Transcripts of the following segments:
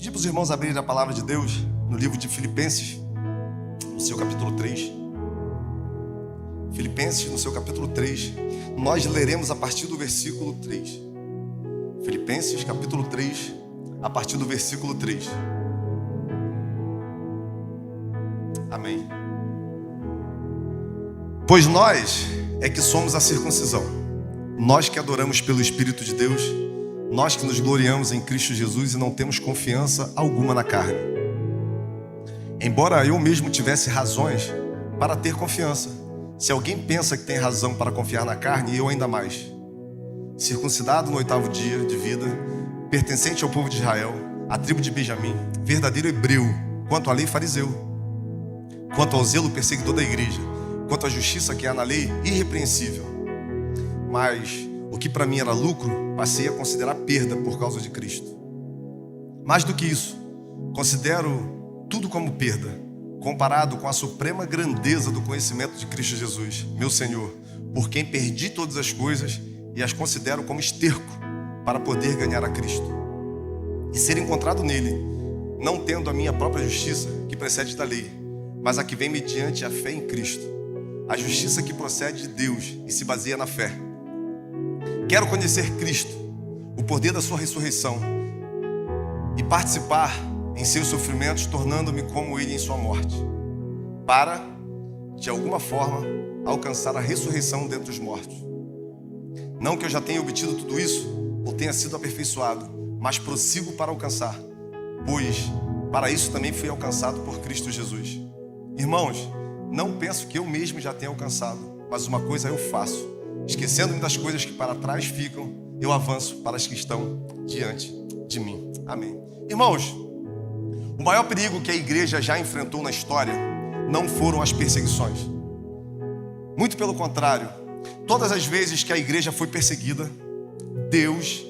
Pedir para os irmãos abrirem a palavra de Deus no livro de Filipenses, no seu capítulo 3. Filipenses, no seu capítulo 3. Nós leremos a partir do versículo 3. Filipenses, capítulo 3, a partir do versículo 3. Amém. Pois nós é que somos a circuncisão, nós que adoramos pelo Espírito de Deus, nós que nos gloriamos em Cristo Jesus e não temos confiança alguma na carne. Embora eu mesmo tivesse razões para ter confiança, se alguém pensa que tem razão para confiar na carne, eu ainda mais. Circuncidado no 8º dia de vida, pertencente ao povo de Israel, à tribo de Benjamim, verdadeiro hebreu, quanto à lei fariseu, quanto ao zelo perseguidor da igreja, quanto à justiça que há na lei, irrepreensível. Mas o que para mim era lucro, passei a considerar perda por causa de Cristo. Mais do que isso, considero tudo como perda, comparado com a suprema grandeza do conhecimento de Cristo Jesus, meu Senhor, por quem perdi todas as coisas e as considero como esterco para poder ganhar a Cristo e ser encontrado nele, não tendo a minha própria justiça que precede da lei, mas a que vem mediante a fé em Cristo, a justiça que procede de Deus e se baseia na fé. Quero conhecer Cristo, o poder da sua ressurreição e participar em seus sofrimentos, tornando-me como ele em sua morte, para, de alguma forma, alcançar a ressurreição dentre os mortos. Não que eu já tenha obtido tudo isso ou tenha sido aperfeiçoado, mas prossigo para alcançar, pois para isso também fui alcançado por Cristo Jesus. Irmãos, não penso que eu mesmo já tenha alcançado, mas uma coisa eu faço, esquecendo-me das coisas que para trás ficam, eu avanço para as que estão diante de mim. Amém. Irmãos, o maior perigo que a igreja já enfrentou na história não foram as perseguições. Muito pelo contrário, todas as vezes que a igreja foi perseguida, Deus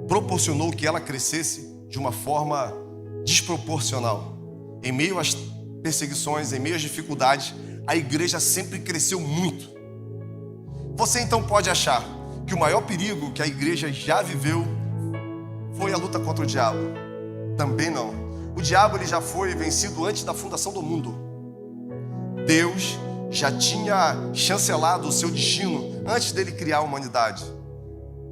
proporcionou que ela crescesse de uma forma desproporcional. Em meio às perseguições, em meio às dificuldades, a igreja sempre cresceu muito. Você então pode achar que o maior perigo que a igreja já viveu foi a luta contra o diabo. Também não. O diabo ele já foi vencido antes da fundação do mundo. Deus já tinha chancelado o seu destino antes dele criar a humanidade.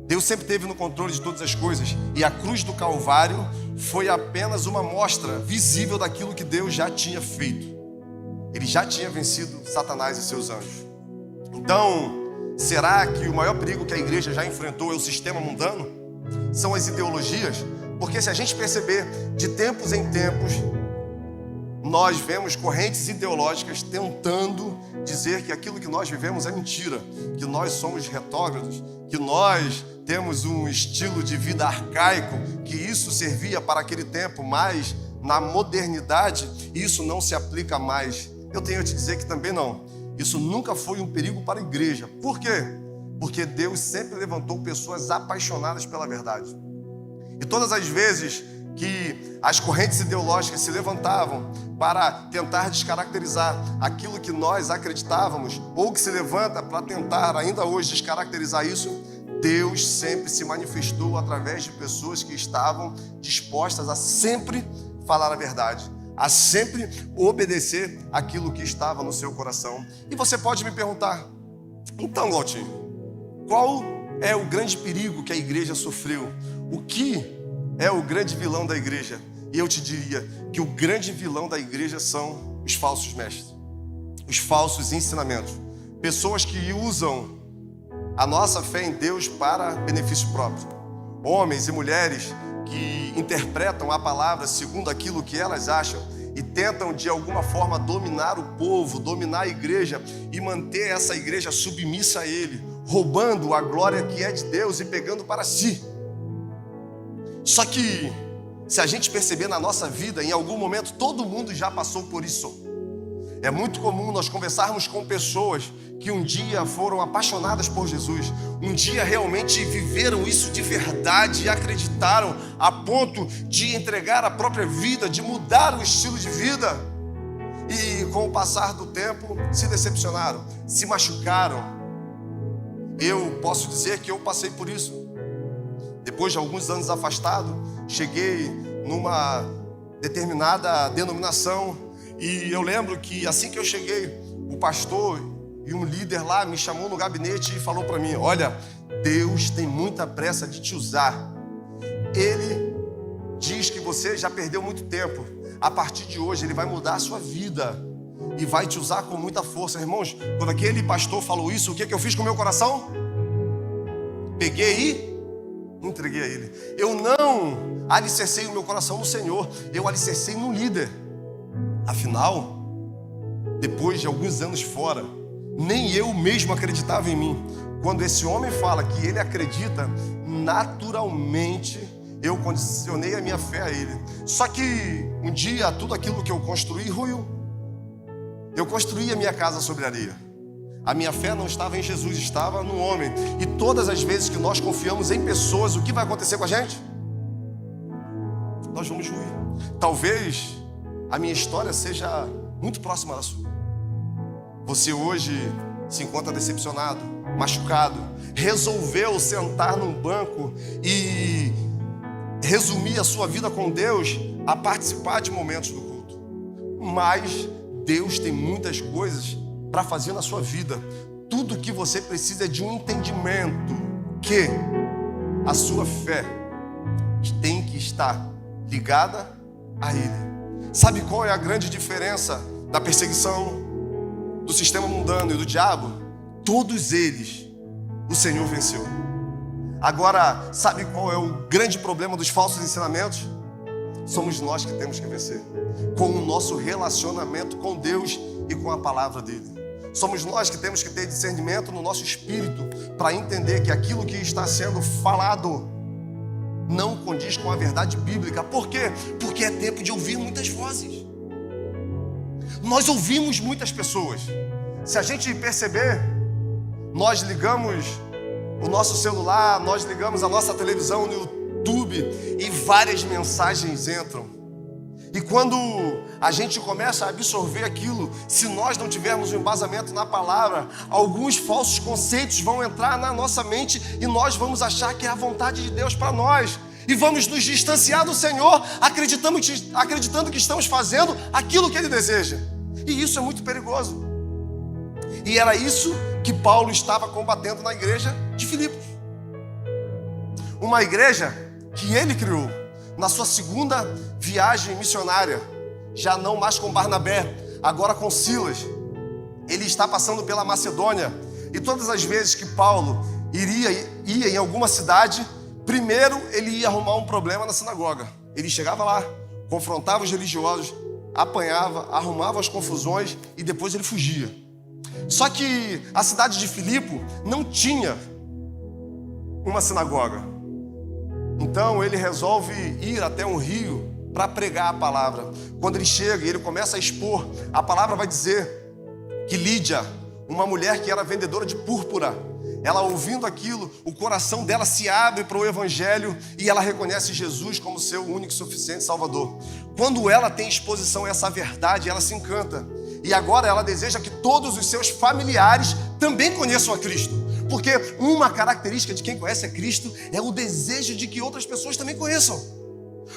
Deus sempre esteve no controle de todas as coisas, e a cruz do Calvário foi apenas uma mostra visível daquilo que Deus já tinha feito. Ele já tinha vencido Satanás e seus anjos. Então, será que o maior perigo que a igreja já enfrentou é o sistema mundano? São as ideologias? Porque se a gente perceber, de tempos em tempos, nós vemos correntes ideológicas tentando dizer que aquilo que nós vivemos é mentira, que nós somos retrógrados, que nós temos um estilo de vida arcaico, que isso servia para aquele tempo, mas na modernidade isso não se aplica mais. Eu tenho a te dizer que também não. Isso nunca foi um perigo para a igreja. Por quê? Porque Deus sempre levantou pessoas apaixonadas pela verdade. E todas as vezes que as correntes ideológicas se levantavam para tentar descaracterizar aquilo que nós acreditávamos, ou que se levanta para tentar ainda hoje descaracterizar isso, Deus sempre se manifestou através de pessoas que estavam dispostas a sempre falar a verdade, a sempre obedecer aquilo que estava no seu coração. E você pode me perguntar, então, Glautinho, qual é o grande perigo que a igreja sofreu? O que é o grande vilão da igreja? E eu te diria que o grande vilão da igreja são os falsos mestres, os falsos ensinamentos, pessoas que usam a nossa fé em Deus para benefício próprio, homens e mulheres que interpretam a palavra segundo aquilo que elas acham e tentam de alguma forma dominar o povo, dominar a igreja e manter essa igreja submissa a ele, roubando a glória que é de Deus e pegando para si. Só que se a gente perceber na nossa vida, em algum momento todo mundo já passou por isso. É muito comum nós conversarmos com pessoas que um dia foram apaixonadas por Jesus, um dia realmente viveram isso de verdade e acreditaram a ponto de entregar a própria vida, de mudar o estilo de vida. E com o passar do tempo se decepcionaram, se machucaram. Eu posso dizer que eu passei por isso. Depois de alguns anos afastado, cheguei numa determinada denominação. E eu lembro que assim que eu cheguei, o pastor e um líder lá me chamou no gabinete e falou para mim: olha, Deus tem muita pressa de te usar. Ele diz que você já perdeu muito tempo. A partir de hoje ele vai mudar a sua vida e vai te usar com muita força. Irmãos, quando aquele pastor falou isso, o que eu fiz com o meu coração? Peguei e entreguei a ele. Eu não alicercei o meu coração no Senhor, eu alicercei no líder. Afinal, depois de alguns anos fora, nem eu mesmo acreditava em mim. Quando esse homem fala que ele acredita, naturalmente eu condicionei a minha fé a ele. Só que um dia tudo aquilo que eu construí ruiu. Eu construí a minha casa sobre areia. A minha fé não estava em Jesus, estava no homem. E todas as vezes que nós confiamos em pessoas, o que vai acontecer com a gente? Nós vamos ruir. Talvez a minha história seja muito próxima da sua. Você hoje se encontra decepcionado, machucado, resolveu sentar num banco e resumir a sua vida com Deus a participar de momentos do culto. Mas Deus tem muitas coisas para fazer na sua vida. Tudo que você precisa é de um entendimento que a sua fé tem que estar ligada a Ele. Sabe qual é a grande diferença da perseguição, do sistema mundano e do diabo? Todos eles o Senhor venceu. Agora, sabe qual é o grande problema dos falsos ensinamentos? Somos nós que temos que vencer, com o nosso relacionamento com Deus e com a palavra dele. Somos nós que temos que ter discernimento no nosso espírito para entender que aquilo que está sendo falado não condiz com a verdade bíblica. Por quê? Porque é tempo de ouvir muitas vozes. Nós ouvimos muitas pessoas. Se a gente perceber, nós ligamos o nosso celular, nós ligamos a nossa televisão no YouTube e várias mensagens entram. E quando a gente começa a absorver aquilo, se nós não tivermos um embasamento na palavra, alguns falsos conceitos vão entrar na nossa mente e nós vamos achar que é a vontade de Deus para nós. E vamos nos distanciar do Senhor, acreditando que estamos fazendo aquilo que Ele deseja. E isso é muito perigoso. E era isso que Paulo estava combatendo na igreja de Filipos. Uma igreja que ele criou na sua segunda viagem missionária, já não mais com Barnabé, agora com Silas. Ele está passando pela Macedônia, e todas as vezes que Paulo ia em alguma cidade, primeiro ele ia arrumar um problema na sinagoga. Ele chegava lá, confrontava os religiosos, apanhava, arrumava as confusões e depois ele fugia. Só que a cidade de Filipe não tinha uma sinagoga. Então ele resolve ir até um rio para pregar a palavra. Quando ele chega e ele começa a expor, a palavra vai dizer que Lídia, uma mulher que era vendedora de púrpura, ela ouvindo aquilo, o coração dela se abre para o evangelho e ela reconhece Jesus como seu único e suficiente Salvador. Quando ela tem exposição a essa verdade, ela se encanta. E agora ela deseja que todos os seus familiares também conheçam a Cristo. Porque uma característica de quem conhece a Cristo é o desejo de que outras pessoas também conheçam.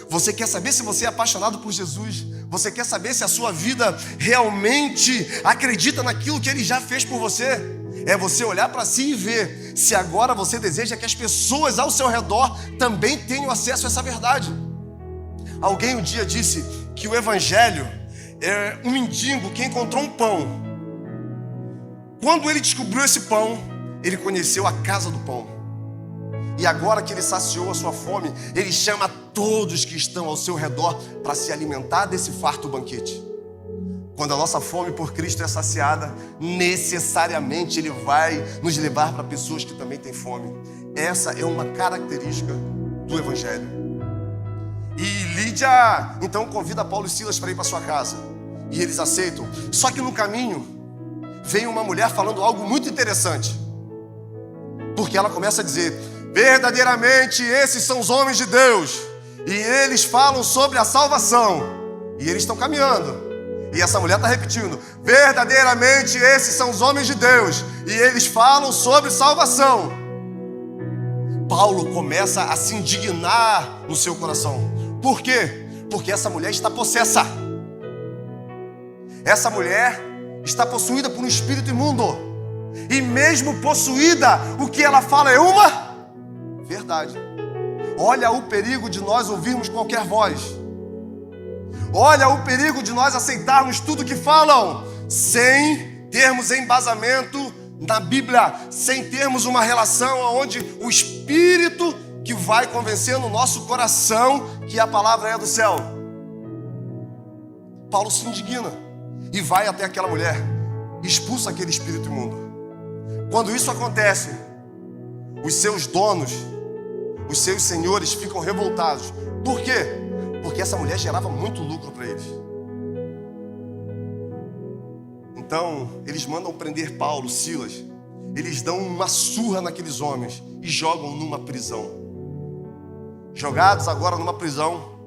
Você quer saber se você é apaixonado por Jesus? Você quer saber se a sua vida realmente acredita naquilo que Ele já fez por você? É você olhar para si e ver se agora você deseja que as pessoas ao seu redor também tenham acesso a essa verdade. Alguém um dia disse que o evangelho é um mendigo que encontrou um pão. Quando ele descobriu esse pão, ele conheceu a casa do pão. E agora que ele saciou a sua fome, ele chama todos que estão ao seu redor para se alimentar desse farto banquete. Quando a nossa fome por Cristo é saciada, necessariamente Ele vai nos levar para pessoas que também têm fome. Essa é uma característica do Evangelho. E Lídia, então, convida Paulo e Silas para ir para sua casa. E eles aceitam. Só que no caminho, vem uma mulher falando algo muito interessante. Porque ela começa a dizer: verdadeiramente esses são os homens de Deus. E eles falam sobre a salvação. E eles estão caminhando. E essa mulher está repetindo: verdadeiramente esses são os homens de Deus. E eles falam sobre salvação. Paulo começa a se indignar no seu coração. Por quê? Porque essa mulher está possessa. Essa mulher está possuída por um espírito imundo. E mesmo possuída, o que ela fala é uma verdade. Olha o perigo de nós ouvirmos qualquer voz. Olha o perigo de nós aceitarmos tudo que falam, sem termos embasamento na Bíblia, sem termos uma relação onde o Espírito que vai convencer no nosso coração que a palavra é do céu. Paulo se indigna e vai até aquela mulher, expulsa aquele espírito imundo. Quando isso acontece, os seus donos, os seus senhores ficam revoltados. Por quê? Porque essa mulher gerava muito lucro para eles. Então, eles mandam prender Paulo, Silas. Eles dão uma surra naqueles homens e jogam numa prisão. Jogados agora numa prisão,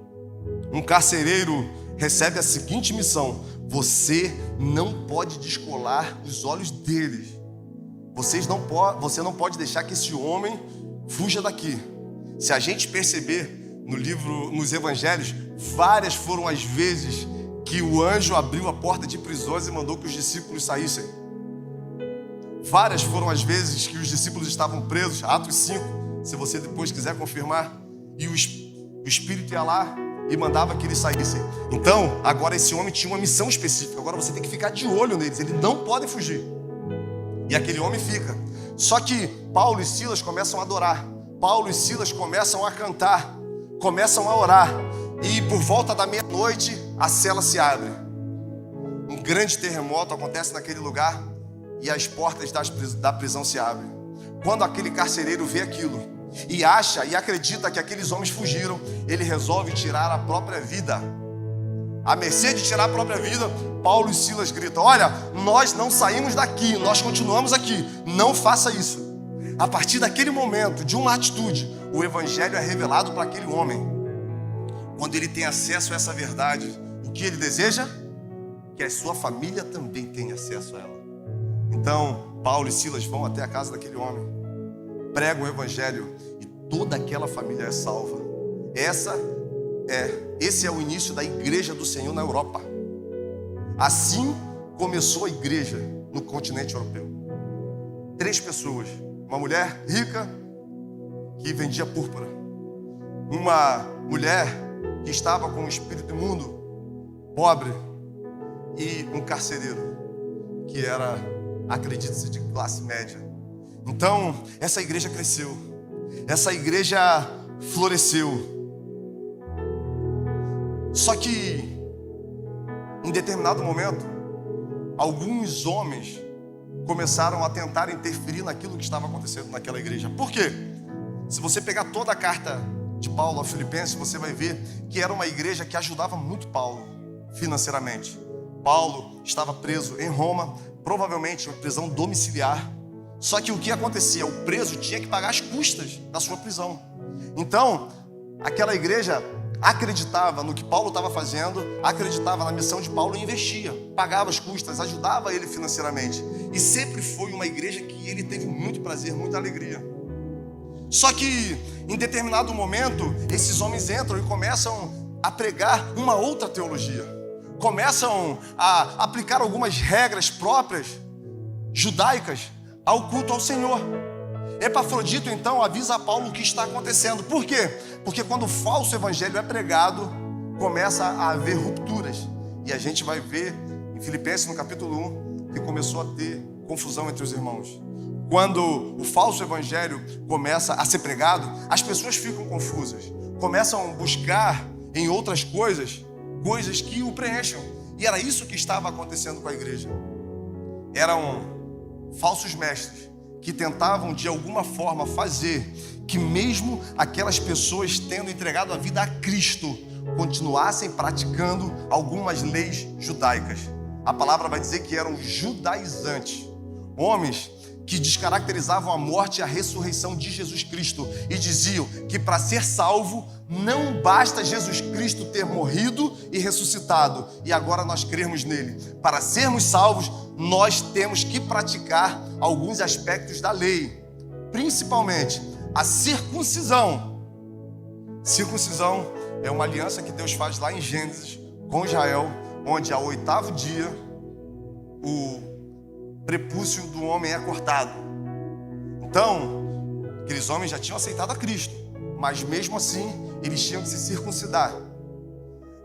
um carcereiro recebe a seguinte missão: você não pode descolar os olhos deles. Você não pode deixar que esse homem fuja daqui. Se a gente perceber no livro, nos evangelhos, várias foram as vezes que o anjo abriu a porta de prisões e mandou que os discípulos saíssem. Várias foram as vezes que os discípulos estavam presos, Atos 5, se você depois quiser confirmar, e o Espírito ia lá e mandava que eles saíssem. Então, agora esse homem tinha uma missão específica, agora você tem que ficar de olho neles, eles não podem fugir. E aquele homem fica. Só que Paulo e Silas começam a adorar, Paulo e Silas começam a cantar, começam a orar, e por volta da meia-noite a cela se abre. Um grande terremoto acontece naquele lugar e as portas da prisão se abrem. Quando aquele carcereiro vê aquilo e acha e acredita que aqueles homens fugiram, ele resolve tirar a própria vida. À mercê de tirar a própria vida, Paulo e Silas gritam: olha, nós não saímos daqui, nós continuamos aqui, não faça isso. A partir daquele momento, de uma atitude, o evangelho é revelado para aquele homem. Quando ele tem acesso a essa verdade, o que ele deseja? Que a sua família também tenha acesso a ela. Então, Paulo e Silas vão até a casa daquele homem, pregam o evangelho e toda aquela família é salva. Esse é o início da igreja do Senhor na Europa. Assim começou a igreja no continente europeu. 3 pessoas: uma mulher rica que vendia púrpura, uma mulher que estava com um espírito imundo, pobre, e um carcereiro que era, acredite-se, de classe média. Então, essa igreja cresceu, essa igreja floresceu. Só que, em determinado momento, alguns homens começaram a tentar interferir naquilo que estava acontecendo naquela igreja. Por quê? Se você pegar toda a carta de Paulo aos Filipenses, você vai ver que era uma igreja que ajudava muito Paulo financeiramente. Paulo estava preso em Roma, provavelmente uma prisão domiciliar. Só que o que acontecia? O preso tinha que pagar as custas da sua prisão. Então, aquela igreja acreditava no que Paulo estava fazendo, acreditava na missão de Paulo e investia, pagava as custas, ajudava ele financeiramente. E sempre foi uma igreja que ele teve muito prazer, muita alegria. Só que, em determinado momento, esses homens entram e começam a pregar uma outra teologia. Começam a aplicar algumas regras próprias, judaicas, ao culto ao Senhor. Epafrodito, então, avisa a Paulo o que está acontecendo. Por quê? Porque quando o falso evangelho é pregado, começa a haver rupturas. E a gente vai ver em Filipenses, no capítulo 1, que começou a ter confusão entre os irmãos. Quando o falso evangelho começa a ser pregado, as pessoas ficam confusas. Começam a buscar em outras coisas que o preencham. E era isso que estava acontecendo com a igreja. Eram falsos mestres que tentavam de alguma forma fazer que mesmo aquelas pessoas tendo entregado a vida a Cristo continuassem praticando algumas leis judaicas. A palavra vai dizer que eram judaizantes, homens que descaracterizavam a morte e a ressurreição de Jesus Cristo e diziam que para ser salvo não basta Jesus Cristo ter morrido e ressuscitado e agora nós crermos nele. Para sermos salvos, nós temos que praticar alguns aspectos da lei, principalmente a circuncisão. Circuncisão é uma aliança que Deus faz lá em Gênesis com Israel, onde ao 8º dia o prepúcio do homem é cortado. Então, aqueles homens já tinham aceitado a Cristo, mas mesmo assim eles tinham que se circuncidar.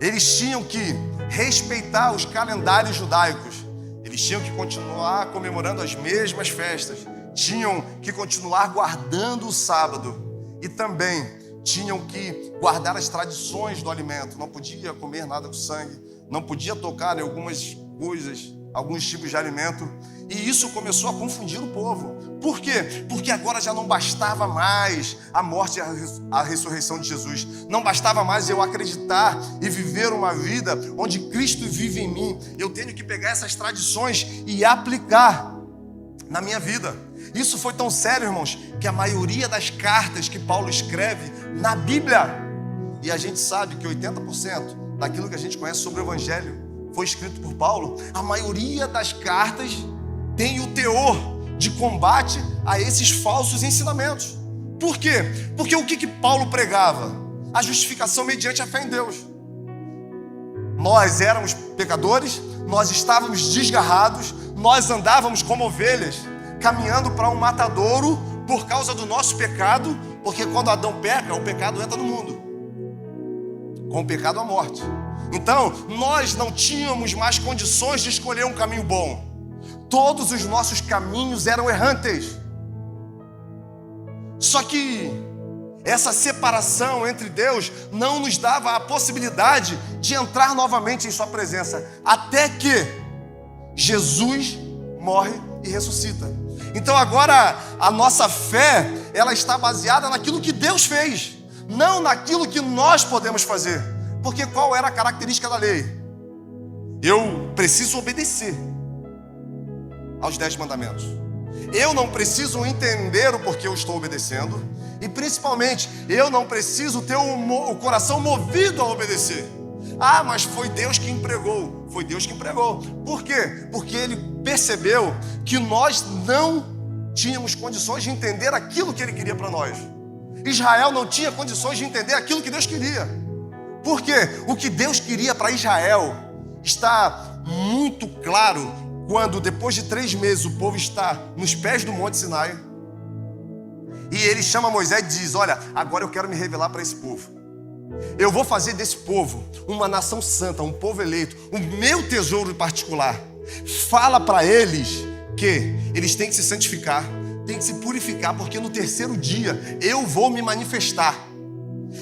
Eles tinham que respeitar os calendários judaicos. Eles tinham que continuar comemorando as mesmas festas. Tinham que continuar guardando o sábado. E também tinham que guardar as tradições do alimento. Não podia comer nada com sangue. Não podia tocar em algumas coisas, alguns tipos de alimento. E isso começou a confundir o povo. Por quê? Porque agora já não bastava mais a morte e a ressurreição de Jesus. Não bastava mais eu acreditar e viver uma vida onde Cristo vive em mim. Eu tenho que pegar essas tradições e aplicar na minha vida. Isso foi tão sério, irmãos, que a maioria das cartas que Paulo escreve na Bíblia, e a gente sabe que 80% daquilo que a gente conhece sobre o Evangelho foi escrito por Paulo, a maioria das cartas tem o teor de combate a esses falsos ensinamentos. Por quê? Porque o que Paulo pregava? A justificação mediante a fé em Deus. Nós éramos pecadores, nós estávamos desgarrados, nós andávamos como ovelhas, caminhando para um matadouro por causa do nosso pecado, porque quando Adão peca, o pecado entra no mundo. Com o pecado, a morte. Então, nós não tínhamos mais condições de escolher um caminho bom. Todos os nossos caminhos eram errantes. Só que essa separação entre Deus não nos dava a possibilidade de entrar novamente em sua presença, até que Jesus morre e ressuscita. Então agora a nossa fé, ela está baseada naquilo que Deus fez, não naquilo que nós podemos fazer. Porque qual era a característica da lei? Eu preciso obedecer aos 10 mandamentos. Eu não preciso entender o porquê eu estou obedecendo. E principalmente, eu não preciso ter o coração movido a obedecer. Ah, mas foi Deus que empregou. Foi Deus que empregou. Por quê? Porque Ele percebeu que nós não tínhamos condições de entender aquilo que Ele queria para nós. Israel não tinha condições de entender aquilo que Deus queria. Por quê? O que Deus queria para Israel está muito claro quando, depois de 3 meses, o povo está nos pés do Monte Sinai. E ele chama Moisés e diz: olha, agora eu quero me revelar para esse povo. Eu vou fazer desse povo uma nação santa, um povo eleito, o meu tesouro particular. Fala para eles que eles têm que se santificar, têm que se purificar, porque no 3º dia eu vou me manifestar.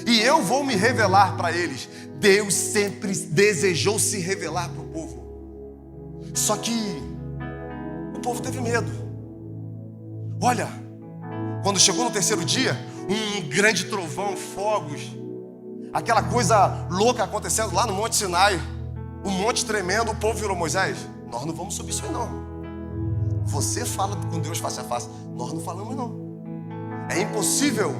E eu vou me revelar para eles. Deus sempre desejou se revelar para o povo. Só que o povo teve medo. Olha, quando chegou no 3º dia, um grande trovão, fogos, aquela coisa louca acontecendo lá no Monte Sinai, o monte tremendo, o povo virou: Moisés, nós não vamos subir isso aí não. Você fala com Deus face a face, nós não falamos não. É impossível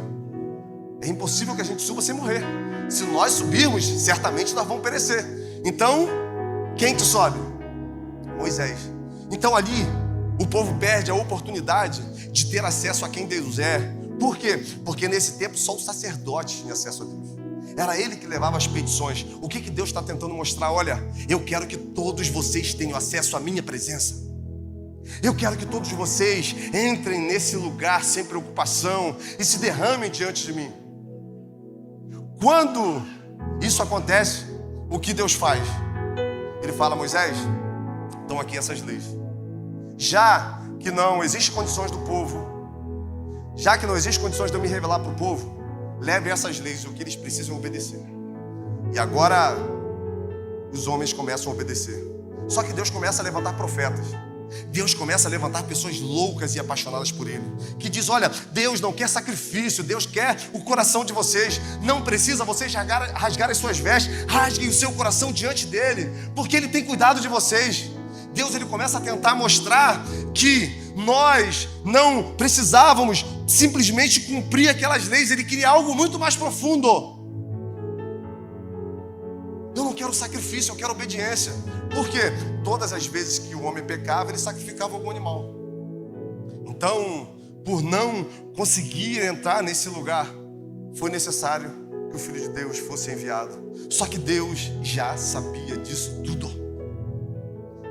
que a gente suba sem morrer. Se nós subirmos, certamente nós vamos perecer. Então, quem que sobe? Moisés. Então ali, o povo perde a oportunidade de ter acesso a quem Deus é. Por quê? Porque nesse tempo só o sacerdote tinha acesso a Deus. Era ele que levava as petições. O que Deus está tentando mostrar? Olha, eu quero que todos vocês tenham acesso à minha presença. Eu quero que todos vocês entrem nesse lugar sem preocupação e se derramem diante de mim. Quando isso acontece, o que Deus faz? Ele fala: Moisés, estão aqui essas leis. Já que não existem condições do povo, já que não existem condições de eu me revelar para o povo, leve essas leis, o que eles precisam obedecer. E agora os homens começam a obedecer. Só que Deus começa a levantar profetas. Deus começa a levantar pessoas loucas e apaixonadas por Ele, que diz: olha, Deus não quer sacrifício, Deus quer o coração de vocês. Não precisa vocês rasgar as suas vestes, rasguem o seu coração diante dEle, porque Ele tem cuidado de vocês. Deus, Ele começa a tentar mostrar que nós não precisávamos simplesmente cumprir aquelas leis. Ele queria algo muito mais profundo. Eu não quero sacrifício, eu quero obediência. Por quê? Todas as vezes que o homem pecava, ele sacrificava algum animal. Então, por não conseguir entrar nesse lugar, foi necessário que o Filho de Deus fosse enviado. Só que Deus já sabia disso tudo.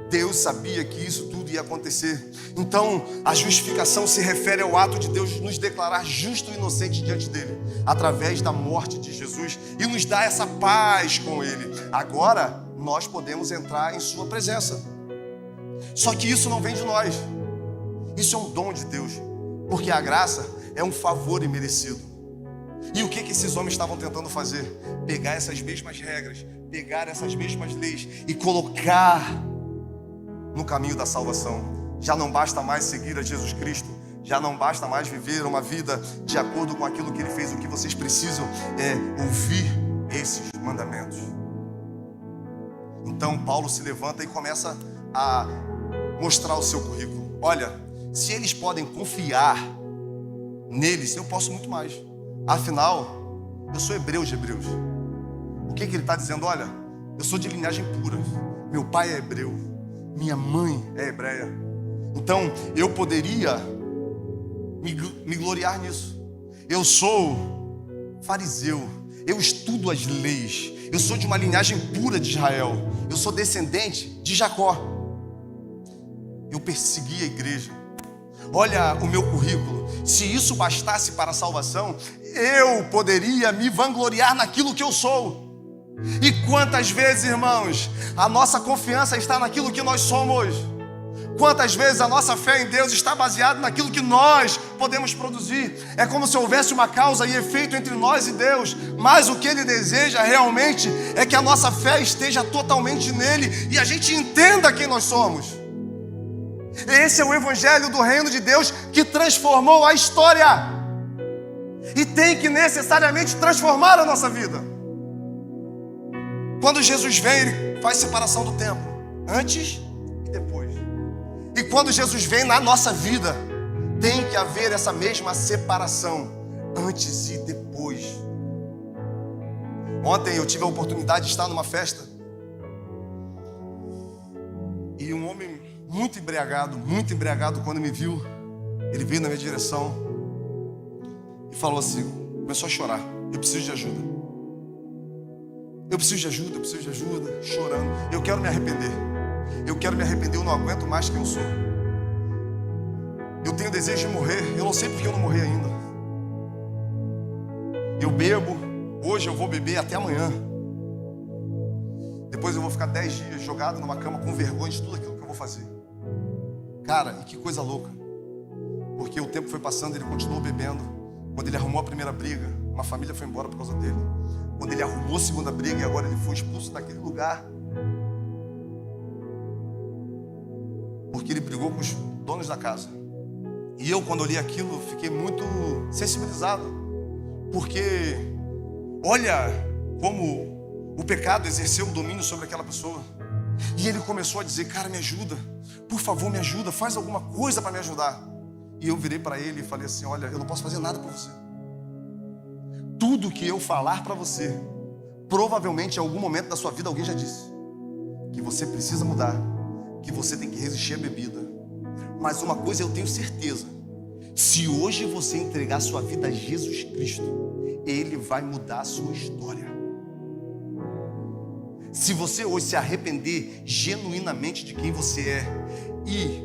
Deus sabia que isso tudo ia acontecer. Então, a justificação se refere ao ato de Deus nos declarar justo e inocente diante dele, através da morte de Jesus, e nos dar essa paz com ele. Agora, nós podemos entrar em sua presença. Só que isso não vem de nós. Isso é um dom de Deus, porque a graça é um favor imerecido. E o que esses homens estavam tentando fazer? Pegar essas mesmas regras, pegar essas mesmas leis e colocar no caminho da salvação. Já não basta mais seguir a Jesus Cristo, já não basta mais viver uma vida de acordo com aquilo que Ele fez. O que vocês precisam é ouvir esses mandamentos. Então Paulo se levanta e começa a mostrar o seu currículo. Olha, se eles podem confiar neles, eu posso muito mais. Afinal, eu sou hebreu de hebreus. O que ele está dizendo? Olha, eu sou de linhagem pura. Meu pai é hebreu, minha mãe é hebreia. Então, eu poderia me gloriar nisso. Eu sou fariseu, eu estudo as leis, eu sou de uma linhagem pura de Israel, eu sou descendente de Jacó. Eu persegui a igreja. Olha o meu currículo. Se isso bastasse para a salvação, eu poderia me vangloriar naquilo que eu sou. E quantas vezes, irmãos, a nossa confiança está naquilo que nós somos? Quantas vezes a nossa fé em Deus está baseada naquilo que nós podemos produzir? É como se houvesse uma causa e efeito entre nós e Deus, mas o que Ele deseja realmente é que a nossa fé esteja totalmente nele e a gente entenda quem nós somos. Esse é o evangelho do reino de Deus que transformou a história e tem que necessariamente transformar a nossa vida. Quando Jesus vem, Ele faz separação do tempo, antes e depois. E quando Jesus vem na nossa vida, tem que haver essa mesma separação, antes e depois. Ontem eu tive a oportunidade de estar numa festa e um homem muito embriagado, quando me viu, ele veio na minha direção e falou assim, começou a chorar: eu preciso de ajuda. Eu preciso de ajuda, chorando. Eu quero me arrepender, eu não aguento mais quem eu sou. Eu tenho desejo de morrer, eu não sei porque eu não morri ainda. Eu bebo, hoje eu vou beber até amanhã. Depois eu vou ficar 10 dias jogado numa cama com vergonha de tudo aquilo que eu vou fazer. Cara, e que coisa louca. Porque o tempo foi passando, ele continuou bebendo. Quando ele arrumou a primeira briga, uma família foi embora por causa dele. Quando ele arrumou a segunda briga e agora ele foi expulso daquele lugar, porque ele brigou com os donos da casa. E eu, quando olhei aquilo, fiquei muito sensibilizado, porque olha como o pecado exerceu um domínio sobre aquela pessoa. E ele começou a dizer: cara, me ajuda, por favor, me ajuda, faz alguma coisa para me ajudar. E eu virei para ele e falei assim: olha, eu não posso fazer nada por você. Tudo que eu falar para você, provavelmente em algum momento da sua vida alguém já disse que você precisa mudar, que você tem que resistir à bebida. Mas uma coisa eu tenho certeza: se hoje você entregar sua vida a Jesus Cristo, Ele vai mudar a sua história. Se você hoje se arrepender genuinamente de quem você é e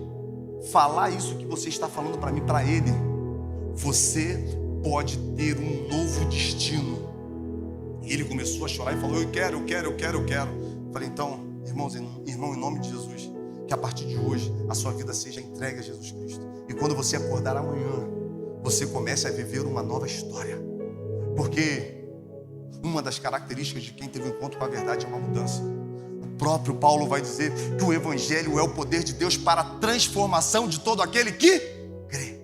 falar isso que você está falando para mim, para Ele, você pode ter um novo destino. E ele começou a chorar e falou: eu quero. Falei: então, irmão, em nome de Jesus, que a partir de hoje a sua vida seja entregue a Jesus Cristo. E quando você acordar amanhã, você comece a viver uma nova história. Porque uma das características de quem teve um encontro com a verdade é uma mudança. O próprio Paulo vai dizer que o evangelho é o poder de Deus para a transformação de todo aquele que crê.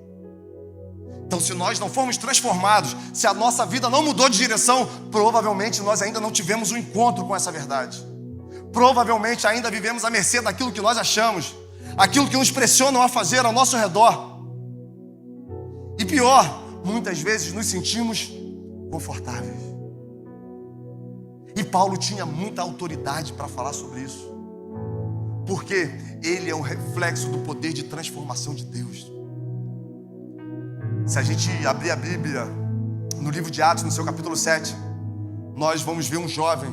Então, se nós não formos transformados, se a nossa vida não mudou de direção, provavelmente nós ainda não tivemos um encontro com essa verdade. Provavelmente ainda vivemos à mercê daquilo que nós achamos, aquilo que nos pressionam a fazer ao nosso redor. E pior, muitas vezes nos sentimos confortáveis. E Paulo tinha muita autoridade para falar sobre isso, porque ele é um reflexo do poder de transformação de Deus. Se a gente abrir a Bíblia no livro de Atos, no seu capítulo 7, nós vamos ver um jovem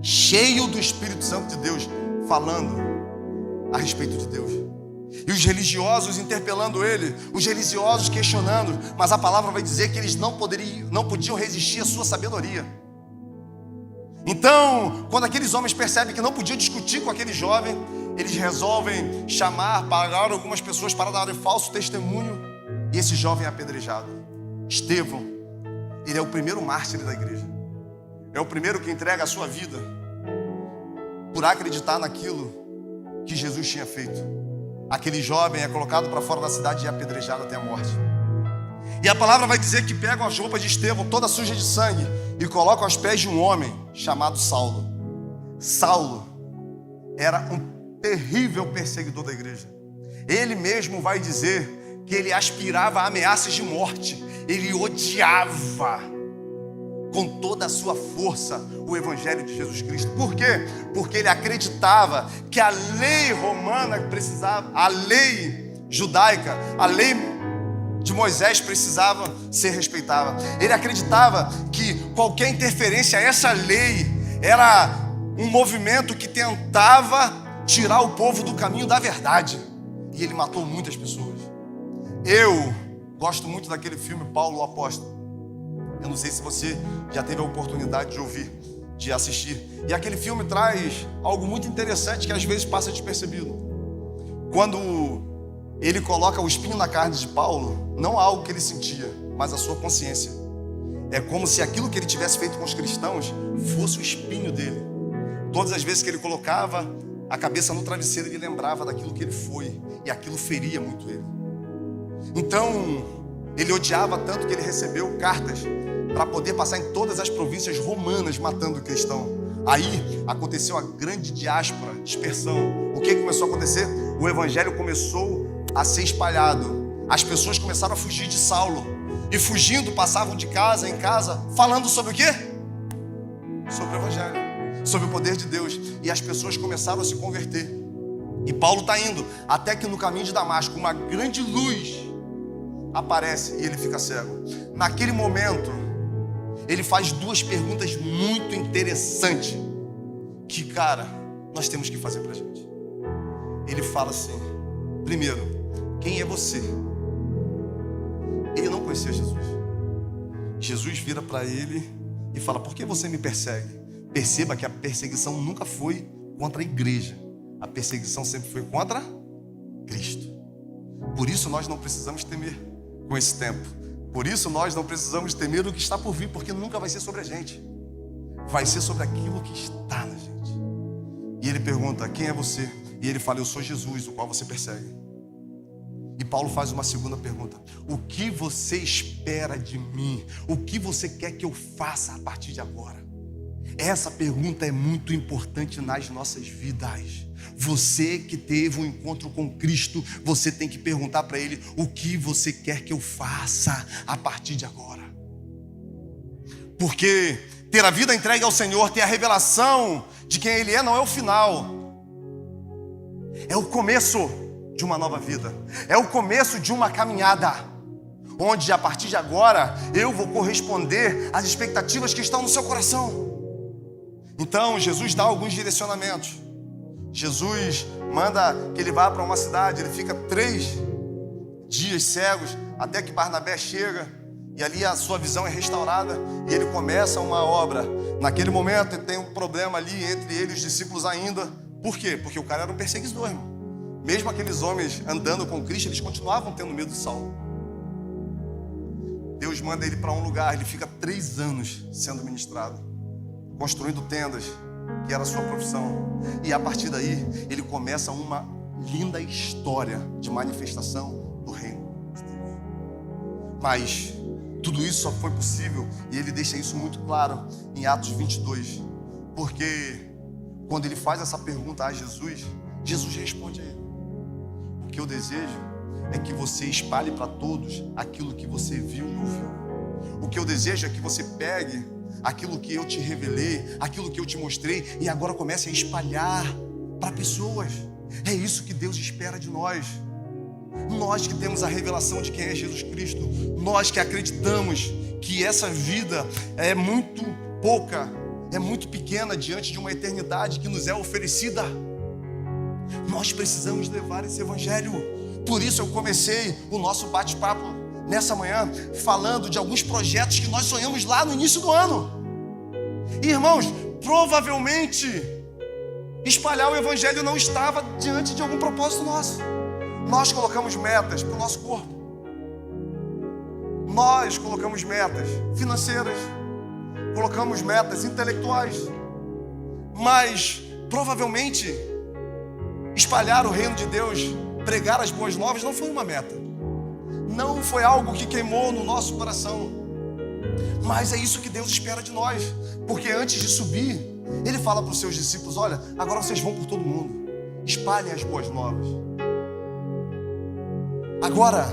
cheio do Espírito Santo de Deus falando a respeito de Deus. E os religiosos interpelando ele, os religiosos questionando, mas a palavra vai dizer que eles não podiam resistir à sua sabedoria. Então, quando aqueles homens percebem que não podiam discutir com aquele jovem, eles resolvem pagar algumas pessoas para darem falso testemunho, e esse jovem é apedrejado. Estevão, ele é o primeiro mártir da igreja. É o primeiro que entrega a sua vida por acreditar naquilo que Jesus tinha feito. Aquele jovem é colocado para fora da cidade e é apedrejado até a morte. E a palavra vai dizer que pegam as roupas de Estevão, toda suja de sangue, e colocam aos pés de um homem chamado Saulo. Saulo era um terrível perseguidor da igreja. Ele mesmo vai dizer que ele aspirava a ameaças de morte. Ele odiava com toda a sua força o evangelho de Jesus Cristo. Por quê? Porque ele acreditava que a lei romana precisava, a lei judaica, a lei de Moisés precisava ser respeitada. Ele acreditava que qualquer interferência a essa lei era um movimento que tentava tirar o povo do caminho da verdade. E ele matou muitas pessoas. Eu gosto muito daquele filme Paulo o Apóstolo. Eu não sei se você já teve a oportunidade de ouvir, de assistir. E aquele filme traz algo muito interessante que às vezes passa despercebido. Quando ele coloca o espinho na carne de Paulo, não algo que ele sentia, mas a sua consciência. É como se aquilo que ele tivesse feito com os cristãos fosse o espinho dele. Todas as vezes que ele colocava a cabeça no travesseiro, ele lembrava daquilo que ele foi, e aquilo feria muito ele. Então, ele odiava tanto que ele recebeu cartas para poder passar em todas as províncias romanas matando o cristão. Aí aconteceu a grande diáspora, dispersão. O que começou a acontecer? O evangelho começou a ser espalhado. As pessoas começaram a fugir de Saulo. E fugindo, passavam de casa em casa, falando sobre o quê? Sobre o evangelho, sobre o poder de Deus. E as pessoas começaram a se converter. E Paulo está indo, até que no caminho de Damasco, uma grande luz aparece e ele fica cego. Naquele momento, ele faz duas perguntas muito interessantes que, cara, nós temos que fazer pra gente. Ele fala assim: primeiro, quem é você? Ele não conhecia Jesus. Jesus vira para ele e fala: por que você me persegue? Perceba que a perseguição nunca foi contra a igreja. A perseguição sempre foi contra Cristo. Por isso nós não precisamos temer com esse tempo. Por isso nós não precisamos temer o que está por vir, porque nunca vai ser sobre a gente. Vai ser sobre aquilo que está na gente. E ele pergunta: quem é você? E ele fala: eu sou Jesus, o qual você persegue. E Paulo faz uma segunda pergunta: o que você espera de mim? O que você quer que eu faça a partir de agora? Essa pergunta é muito importante nas nossas vidas. Você que teve um encontro com Cristo, você tem que perguntar para Ele: o que você quer que eu faça a partir de agora? Porque ter a vida entregue ao Senhor, ter a revelação de quem Ele é, não é o final. É o começo de uma nova vida. É o começo de uma caminhada, onde a partir de agora eu vou corresponder às expectativas que estão no seu coração. Então Jesus dá alguns direcionamentos. Jesus manda que ele vá para uma cidade. Ele fica 3 dias cegos, até que Barnabé chega, e ali a sua visão é restaurada, e ele começa uma obra. Naquele momento tem um problema ali entre ele e os discípulos ainda. Por quê? Porque o cara era um perseguidor, irmão. Mesmo aqueles homens andando com Cristo, eles continuavam tendo medo de Saulo. Deus manda ele para um lugar. Ele fica 3 anos sendo ministrado, construindo tendas, que era a sua profissão. E a partir daí, ele começa uma linda história de manifestação do reino de Deus. Mas tudo isso só foi possível, e ele deixa isso muito claro em Atos 22. Porque quando ele faz essa pergunta a Jesus, Jesus responde a ele: o que eu desejo é que você espalhe para todos aquilo que você viu e ouviu. O que eu desejo é que você pegue aquilo que eu te revelei, aquilo que eu te mostrei, e agora comece a espalhar para pessoas. É isso que Deus espera de nós. Nós que temos a revelação de quem é Jesus Cristo, nós que acreditamos que essa vida é muito pouca, é muito pequena diante de uma eternidade que nos é oferecida. Nós precisamos levar esse evangelho. Por isso eu comecei o nosso bate-papo nessa manhã falando de alguns projetos que nós sonhamos lá no início do ano. E, irmãos, provavelmente espalhar o evangelho não estava diante de algum propósito nosso. Nós colocamos metas para o nosso corpo. Nós colocamos metas financeiras, colocamos metas intelectuais, mas provavelmente espalhar o reino de Deus, pregar as boas novas não foi uma meta, não foi algo que queimou no nosso coração, mas é isso que Deus espera de nós, porque antes de subir, Ele fala para os seus discípulos: olha, agora vocês vão por todo mundo, espalhem as boas novas. Agora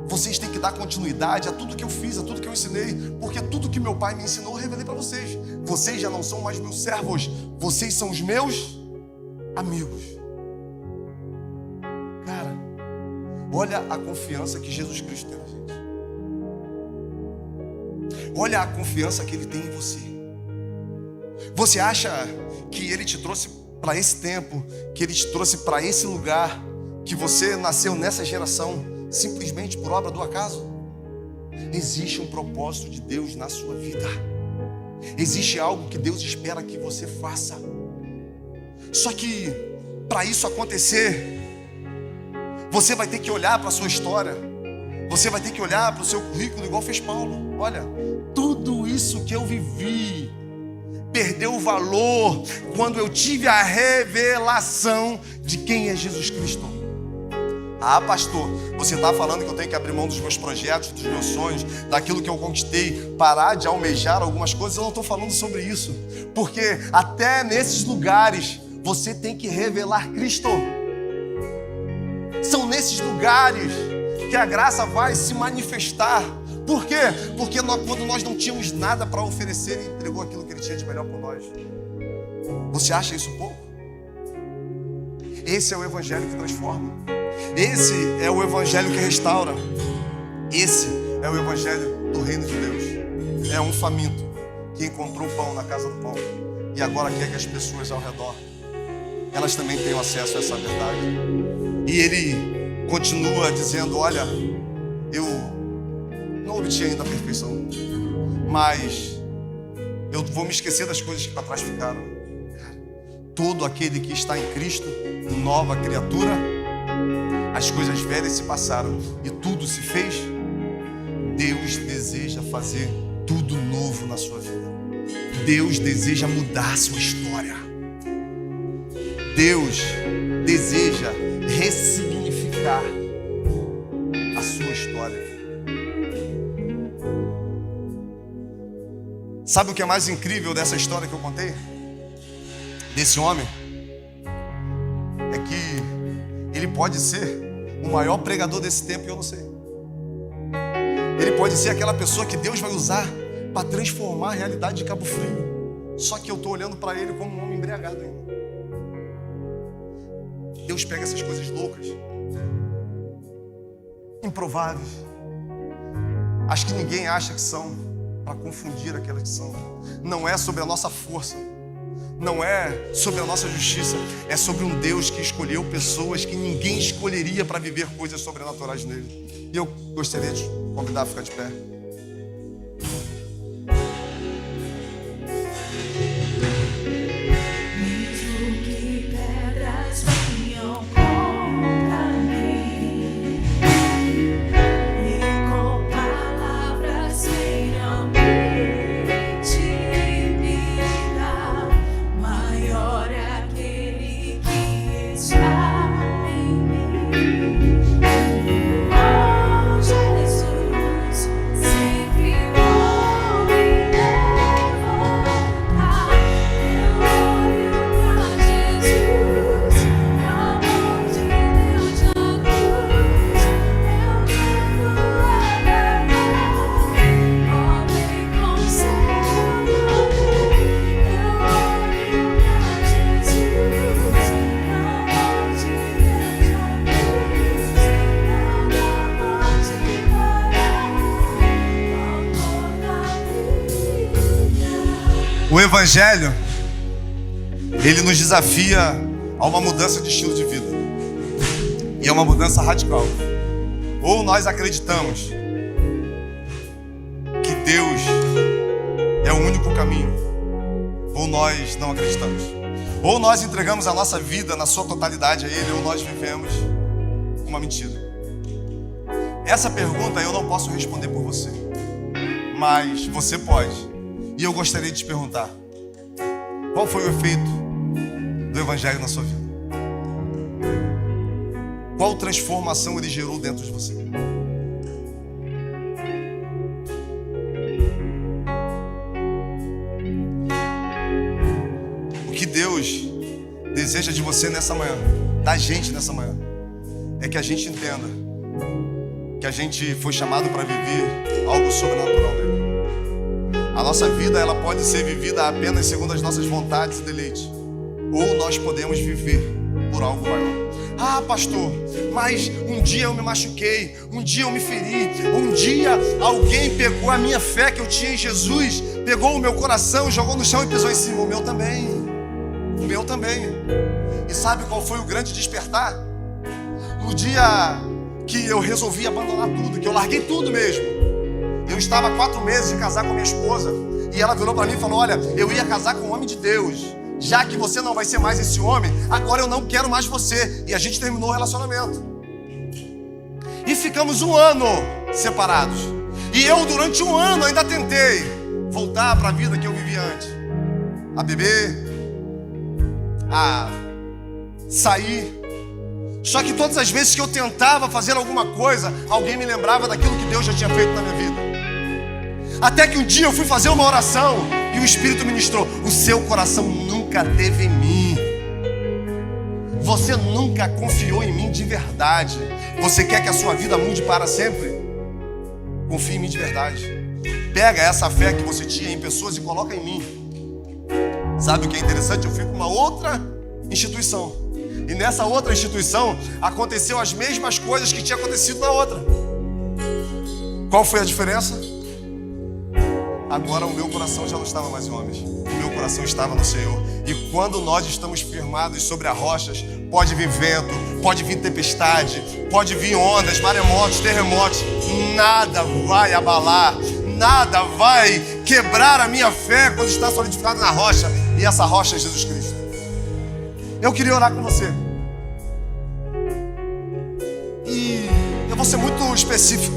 vocês têm que dar continuidade a tudo que eu fiz, a tudo que eu ensinei, porque tudo que meu Pai me ensinou eu revelei para vocês. Vocês já não são mais meus servos, vocês são os meus amigos. Cara, olha a confiança que Jesus Cristo tem na gente. Olha a confiança que Ele tem em você. Você acha que Ele te trouxe para esse tempo, que Ele te trouxe para esse lugar, que você nasceu nessa geração simplesmente por obra do acaso? Existe um propósito de Deus na sua vida. Existe algo que Deus espera que você faça. Só que para isso acontecer, você vai ter que olhar para a sua história. Você vai ter que olhar para o seu currículo, igual fez Paulo. Olha, tudo isso que eu vivi perdeu o valor quando eu tive a revelação de quem é Jesus Cristo. Ah, pastor, você está falando que eu tenho que abrir mão dos meus projetos, dos meus sonhos, daquilo que eu conquistei, parar de almejar algumas coisas. Eu não estou falando sobre isso, porque até nesses lugares você tem que revelar Cristo. São nesses lugares que a graça vai se manifestar. Por quê? Porque quando nós não tínhamos nada para oferecer, Ele entregou aquilo que Ele tinha de melhor por nós. Você acha isso pouco? Esse é o evangelho que transforma. Esse é o evangelho que restaura. Esse é o evangelho do reino de Deus. É um faminto que encontrou pão na casa do pão e agora quer que as pessoas ao redor, elas também tenham acesso a essa verdade. E Ele continua dizendo: olha, eu não obtive ainda a perfeição, mas eu vou me esquecer das coisas que para trás ficaram. Todo aquele que está em Cristo, nova criatura, as coisas velhas se passaram e tudo se fez. Deus deseja fazer tudo novo na sua vida. Deus deseja mudar a sua história. Deus deseja ressignificar a sua história. Sabe o que é mais incrível dessa história que eu contei? Desse homem? É que ele pode ser o maior pregador desse tempo e eu não sei. Ele pode ser aquela pessoa que Deus vai usar para transformar a realidade de Cabo Frio. Só que eu estou olhando para ele como um homem embriagado ainda. Deus pega essas coisas loucas, improváveis, as que ninguém acha que são, para confundir aquelas que são. Não é sobre a nossa força, não é sobre a nossa justiça, é sobre um Deus que escolheu pessoas que ninguém escolheria para viver coisas sobrenaturais nele. E eu gostaria de convidar a ficar de pé. Jesus, Evangelho, ele nos desafia a uma mudança de estilo de vida. E é uma mudança radical. Ou nós acreditamos que Deus é o único caminho, ou nós não acreditamos. Ou nós entregamos a nossa vida na sua totalidade a Ele, ou nós vivemos uma mentira. Essa pergunta eu não posso responder por você, mas você pode. E eu gostaria de te perguntar: qual foi o efeito do Evangelho na sua vida? Qual transformação ele gerou dentro de você? O que Deus deseja de você nessa manhã, da gente nessa manhã, é que a gente entenda que a gente foi chamado para viver algo sobrenatural nele. A nossa vida, ela pode ser vivida apenas segundo as nossas vontades e deleites, ou nós podemos viver por algo maior. Ah, pastor, mas um dia eu me machuquei, um dia eu me feri, um dia alguém pegou a minha fé que eu tinha em Jesus, pegou o meu coração, jogou no chão e pisou em cima. O meu também. O meu também. E sabe qual foi o grande despertar? No dia que eu resolvi abandonar tudo, que eu larguei tudo mesmo. Eu estava há 4 meses de casar com minha esposa, e ela virou para mim e falou: olha, eu ia casar com um homem de Deus. Já que você não vai ser mais esse homem, agora eu não quero mais você. E a gente terminou o relacionamento. E ficamos 1 ano separados. E eu, durante 1 ano, ainda tentei voltar para a vida que eu vivia antes. A beber, a sair. Só que todas as vezes que eu tentava fazer alguma coisa, alguém me lembrava daquilo que Deus já tinha feito na minha vida. Até que um dia eu fui fazer uma oração e o Espírito ministrou: o seu coração nunca teve em mim. Você nunca confiou em mim de verdade. Você quer que a sua vida mude para sempre? Confie em mim de verdade. Pega essa fé que você tinha em pessoas e coloca em mim. Sabe o que é interessante? Eu fui para uma outra instituição. E nessa outra instituição aconteceu as mesmas coisas que tinha acontecido na outra. Qual foi a diferença? Agora o meu coração já não estava mais em homens. O meu coração estava no Senhor. E quando nós estamos firmados sobre as rochas, pode vir vento, pode vir tempestade, pode vir ondas, maremotos, terremotos. Nada vai abalar, nada vai quebrar a minha fé quando está solidificado na rocha. E essa rocha é Jesus Cristo. Eu queria orar com você. E eu vou ser muito específico.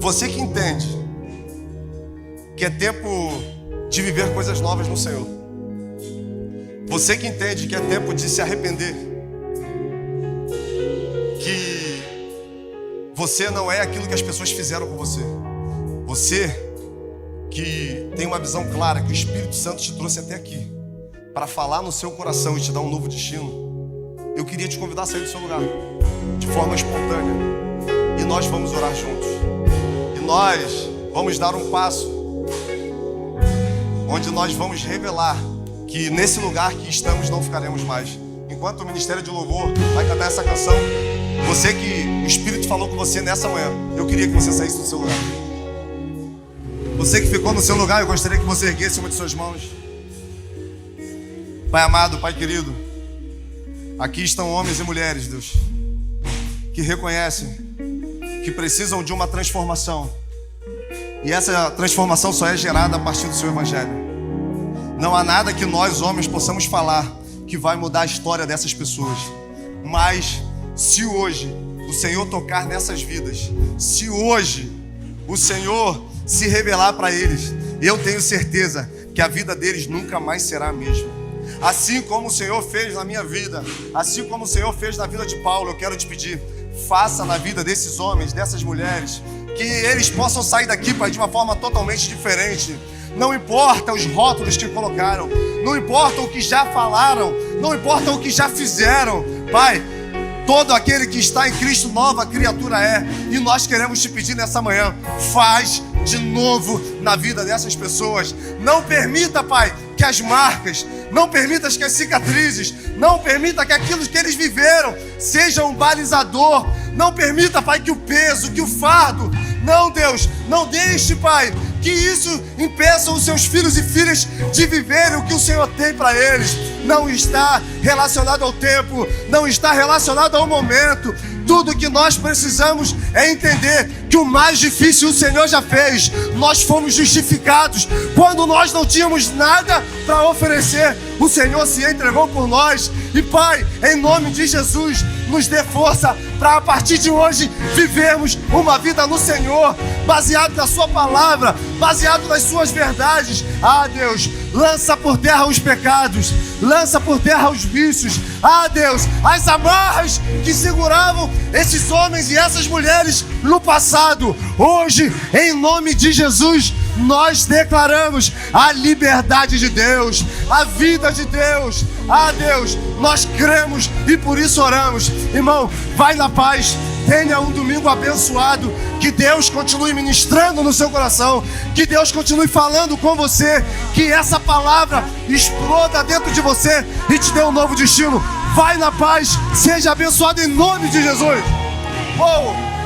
Você que entende que é tempo de viver coisas novas no Senhor. Você que entende que é tempo de se arrepender. Que você não é aquilo que as pessoas fizeram com você. Você que tem uma visão clara que o Espírito Santo te trouxe até aqui para falar no seu coração e te dar um novo destino. Eu queria te convidar a sair do seu lugar de forma espontânea. E nós vamos orar juntos. E nós vamos dar um passo onde nós vamos revelar que nesse lugar que estamos não ficaremos mais. Enquanto o Ministério de Louvor vai cantar essa canção, você que o Espírito falou com você nessa manhã, eu queria que você saísse do seu lugar. Você que ficou no seu lugar, eu gostaria que você erguesse uma de suas mãos. Pai amado, Pai querido, aqui estão homens e mulheres, Deus, que reconhecem que precisam de uma transformação. E essa transformação só é gerada a partir do seu Evangelho. Não há nada que nós, homens, possamos falar que vai mudar a história dessas pessoas. Mas se hoje o Senhor tocar nessas vidas, se hoje o Senhor se revelar para eles, eu tenho certeza que a vida deles nunca mais será a mesma. Assim como o Senhor fez na minha vida, assim como o Senhor fez na vida de Paulo, eu quero te pedir, faça na vida desses homens, dessas mulheres, que eles possam sair daqui, Pai, de uma forma totalmente diferente. Não importa os rótulos que colocaram, não importa o que já falaram, não importa o que já fizeram, Pai, todo aquele que está em Cristo, nova criatura é. E nós queremos te pedir nessa manhã, faz de novo na vida dessas pessoas. Não permita, Pai, que as marcas, não permita que as cicatrizes, não permita que aquilo que eles viveram seja um balizador. Não permita, Pai, que o peso, que o fardo, não, Deus, não deixe, Pai, que isso impeça os seus filhos e filhas de viverem o que o Senhor tem para eles. Não está relacionado ao tempo, não está relacionado ao momento. Tudo que nós precisamos é entender que o mais difícil o Senhor já fez. Nós fomos justificados. Quando nós não tínhamos nada para oferecer, o Senhor se entregou por nós. E Pai, em nome de Jesus, nos dê força para a partir de hoje vivermos uma vida no Senhor, baseado na Sua palavra, baseado nas Suas verdades. Ah, Deus, lança por terra os pecados, lança por terra os vícios. Ah, Deus, as amarras que seguravam esses homens e essas mulheres no passado. Hoje, em nome de Jesus, nós declaramos a liberdade de Deus, a vida de Deus. Ah, Deus, nós cremos e por isso oramos. Irmão, vai na paz, tenha um domingo abençoado. Que Deus continue ministrando no seu coração, que Deus continue falando com você, que essa palavra exploda dentro de você e te dê um novo destino. Vai na paz, seja abençoado em nome de Jesus. Oh!